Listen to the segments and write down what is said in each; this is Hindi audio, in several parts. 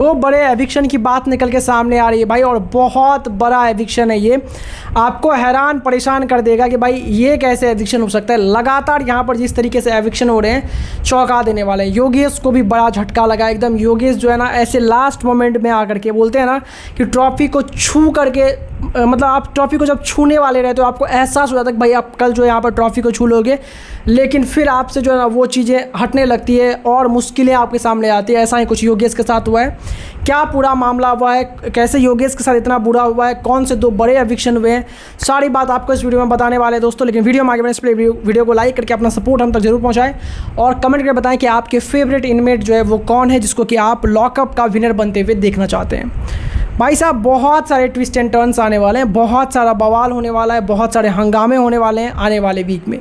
दो बड़े एविक्शन की बात निकल के सामने आ रही है भाई, और बहुत बड़ा एविक्शन है ये। आपको हैरान परेशान कर देगा कि भाई ये कैसे एविक्शन हो सकता है। लगातार यहाँ पर जिस तरीके से एविक्शन हो रहे हैं चौंका देने वाले हैं। योगेश को भी बड़ा झटका लगा एकदम। योगेश जो है ना ऐसे लास्ट मोमेंट में आकर के बोलते हैं ना कि ट्रॉफी को छू करके, मतलब आप ट्रॉफी को जब छूने वाले रहते हो आपको एहसास हो जाता है कि भाई आप कल जो यहाँ पर ट्रॉफी को छू लोगे, लेकिन फिर आपसे जो है ना वो चीज़ें हटने लगती है और मुश्किलें आपके सामने आती है। ऐसा ही कुछ योगेश के साथ हुआ है। क्या पूरा मामला हुआ है, कैसे योगेश के साथ इतना बुरा हुआ है, कौन से दो बड़े एविक्शन हुए हैं, सारी बात आपको इस वीडियो में बताने वाले हैं दोस्तों। लेकिन वीडियो में आगे बढ़ने से पहले वीडियो को लाइक करके अपना सपोर्ट हम तक जरूर पहुँचाएं और कमेंट करके बताएं कि आपके फेवरेट इनमेट जो है वो कौन है जिसको कि आप लॉकअप का विनर बनते हुए देखना चाहते हैं। भाई साहब बहुत सारे ट्विस्ट एंड टर्न्स आने वाले हैं, बहुत सारा बवाल होने वाला है, बहुत सारे हंगामे होने वाले हैं आने वाले वीक में।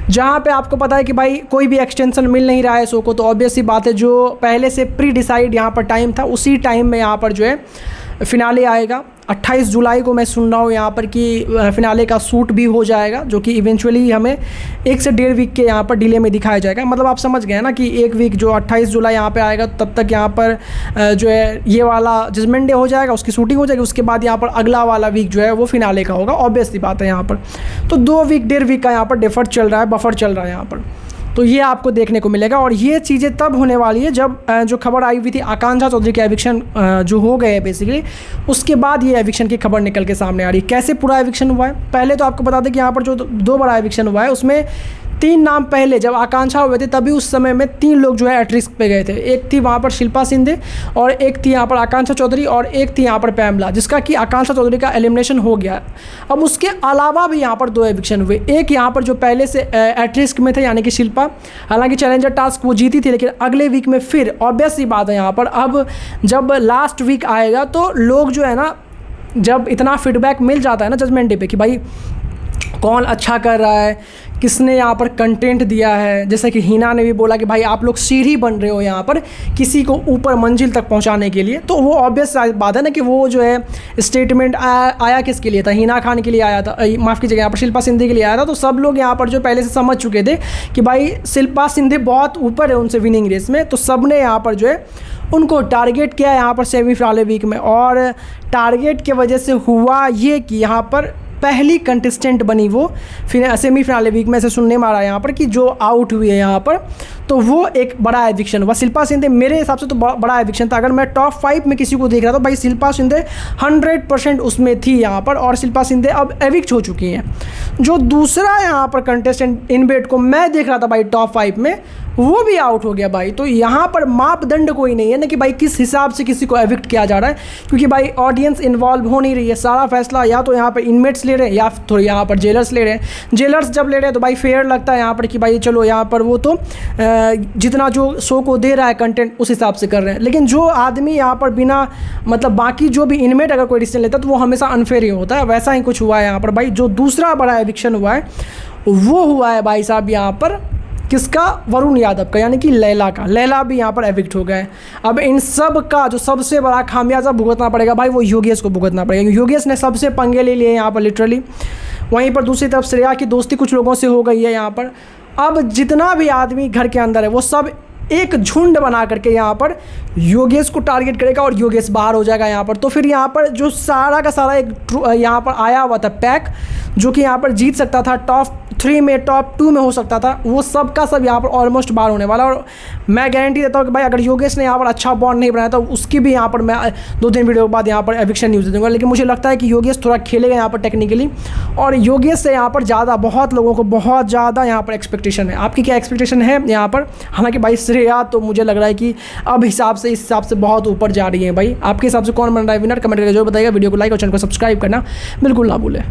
जहाँ पे आपको पता है कि भाई कोई भी एक्सटेंशन मिल नहीं रहा है शो को, तो ऑब्वियस सी बात है जो पहले से प्री डिसाइड यहाँ पर टाइम था उसी टाइम में यहाँ पर जो है फिनाले आएगा। 28 जुलाई को मैं सुन रहा हूँ यहाँ पर कि फिनाले का शूट भी हो जाएगा, जो कि इवेंचुअली हमें 1 से 1.5 वीक के यहाँ पर डिले में दिखाया जाएगा। मतलब आप समझ गए ना कि 1 वीक जो 28 जुलाई यहाँ पे आएगा तब तक यहाँ पर जो है ये वाला जजमेंट डे हो जाएगा, उसकी शूटिंग हो जाएगी, उसके बाद यहाँ पर अगला वाला वीक जो है वो फिनाले का होगा। ऑब्वियसली बात है यहाँ पर तो 2 वीक 1.5 वीक का यहाँ पर डिफर चल रहा है, बफर चल रहा है यहाँ पर, तो ये आपको देखने को मिलेगा। और ये चीज़ें तब होने वाली है जब जो खबर आई हुई थी आकांक्षा चौधरी के एविक्शन जो हो गए बेसिकली, उसके बाद ये एविक्शन की खबर निकल के सामने आ रही है। कैसे पूरा एविक्शन हुआ है, पहले तो आपको बता दें कि यहाँ पर जो 2 बड़ा एविक्शन हुआ है उसमें 3 नाम पहले जब आकांक्षा हुए थे तभी उस समय में 3 लोग जो है एट रिस्क पे गए थे। एक थी वहाँ पर शिल्पा शिंदे और एक थी यहाँ पर आकांक्षा चौधरी और एक थी यहाँ पर पैमला, जिसका कि आकांक्षा चौधरी का एलिमिनेशन हो गया। अब उसके अलावा भी यहाँ पर 2 एविक्शन हुए। एक यहाँ पर जो पहले से एट रिस्क में थे यानी कि शिल्पा, हालांकि चैलेंजर टास्क वो जीती थी, लेकिन अगले वीक में फिर ऑब्वियस सी बात है यहाँ पर अब जब लास्ट वीक आएगा तो लोग जो है ना, जब इतना फीडबैक मिल जाता है ना जजमेंट डे पे कि भाई कौन अच्छा कर रहा है, किसने यहाँ पर कंटेंट दिया है, जैसे कि हिना ने भी बोला कि भाई आप लोग सीढ़ी बन रहे हो यहाँ पर किसी को ऊपर मंजिल तक पहुँचाने के लिए, तो वो ऑब्वियस बात है ना कि वो जो है स्टेटमेंट आया किसके लिए था, हिना खान के लिए आया था, माफ़ कीजिएगा यहाँ पर शिल्पा शिंदे के लिए आया था। तो सब लोग यहाँ पर जो पहले से समझ चुके थे कि भाई शिल्पा शिंदे बहुत ऊपर है उनसे विनिंग रेस में, तो सब ने यहाँ पर जो है उनको टारगेट किया यहाँ पर सेमीफाइनल वीक में। और टारगेट की वजह से हुआ ये कि यहाँ पर पहली कंटेस्टेंट बनी वो फिर सेमीफाइनल वीक में से सुनने में आ रहा है यहाँ पर कि जो आउट हुई है यहाँ पर, तो वो एक बड़ा एविक्शन हुआ। शिल्पा शिंदे मेरे हिसाब से तो बड़ा एविक्शन था। अगर मैं टॉप 5 में किसी को देख रहा था भाई शिल्पा शिंदे 100% उसमें थी यहाँ पर, और शिल्पा शिंदे अब एविक्ट हो चुकी हैं। जो दूसरा यहाँ पर कंटेस्टेंट इनबेट को मैं देख रहा था भाई टॉप 5 में, वो भी आउट हो गया भाई। तो यहाँ पर मापदंड कोई नहीं है ना कि भाई किस हिसाब से किसी को एविक्ट किया जा रहा है, क्योंकि भाई ऑडियंस इन्वॉल्व हो नहीं रही है। सारा फैसला या तो यहाँ पर इनमेट्स ले रहे हैं या तो यहाँ पर जेलर्स ले रहे हैं। जेलर्स जब ले रहे हैं तो भाई फेयर लगता है यहाँ पर कि भाई चलो यहाँ पर वो तो जितना जो शो को दे रहा है कंटेंट उस हिसाब से कर रहे हैं, लेकिन जो आदमी यहाँ पर बिना मतलब बाकी जो भी इनमेट अगर कोई डिसीजन लेता है तो वो हमेशा अनफेयर ही होता है। वैसा ही कुछ हुआ है यहाँ पर भाई। जो दूसरा बड़ा एविक्शन हुआ है वो हुआ है भाई साहब यहाँ पर किसका, वरुण यादव का, यानी कि लैला का। लैला भी यहाँ पर एविक्ट हो गए। अब इन सब का जो सबसे बड़ा खामियाजा भुगतना पड़ेगा भाई वो योगेश को भुगतना पड़ेगा। योगेश ने सबसे पंगे ले लिए यहाँ पर लिटरली। वहीं पर दूसरी तरफ श्रेया की दोस्ती कुछ लोगों से हो गई है यहाँ पर। अब जितना भी आदमी घर के अंदर है वो सब एक झुंड बना करके यहाँ पर योगेश को टारगेट करेगा और योगेश बाहर हो जाएगा यहाँ पर। तो फिर यहाँ पर जो सारा का सारा एक यहाँ पर आया हुआ था पैक जो कि यहाँ पर जीत सकता था, टॉप 3 में टॉप 2 में हो सकता था, वो सब का सब यहाँ पर ऑलमोस्ट बाहर होने वाला। और मैं गारंटी देता हूँ कि भाई अगर योगेश ने यहाँ पर अच्छा बॉन्ड नहीं बनाया तो उसकी भी यहाँ पर मैं 2-3 वीडियो के बाद यहाँ पर एविक्शन न्यूज़ दे दूँगा। लेकिन मुझे लगता है कि योगेश थोड़ा खेलेगा यहाँ पर टेक्निकली, और योगेश से यहाँ पर ज़्यादा बहुत लोगों को बहुत ज़्यादा यहाँ पर एक्सपेक्टेशन है। आपकी क्या एक्सपेक्टेशन है यहाँ पर? हालांकि भाई श्रेया तो मुझे लग रहा है कि अब इस हिसाब से बहुत ऊपर जा रही है भाई। आपके हिसाब से कौन बन रहा है विनर? कमेंट करके जो बताइएगा। वीडियो को लाइक और चैनल को सब्सक्राइब करना बिल्कुल ना भूलें।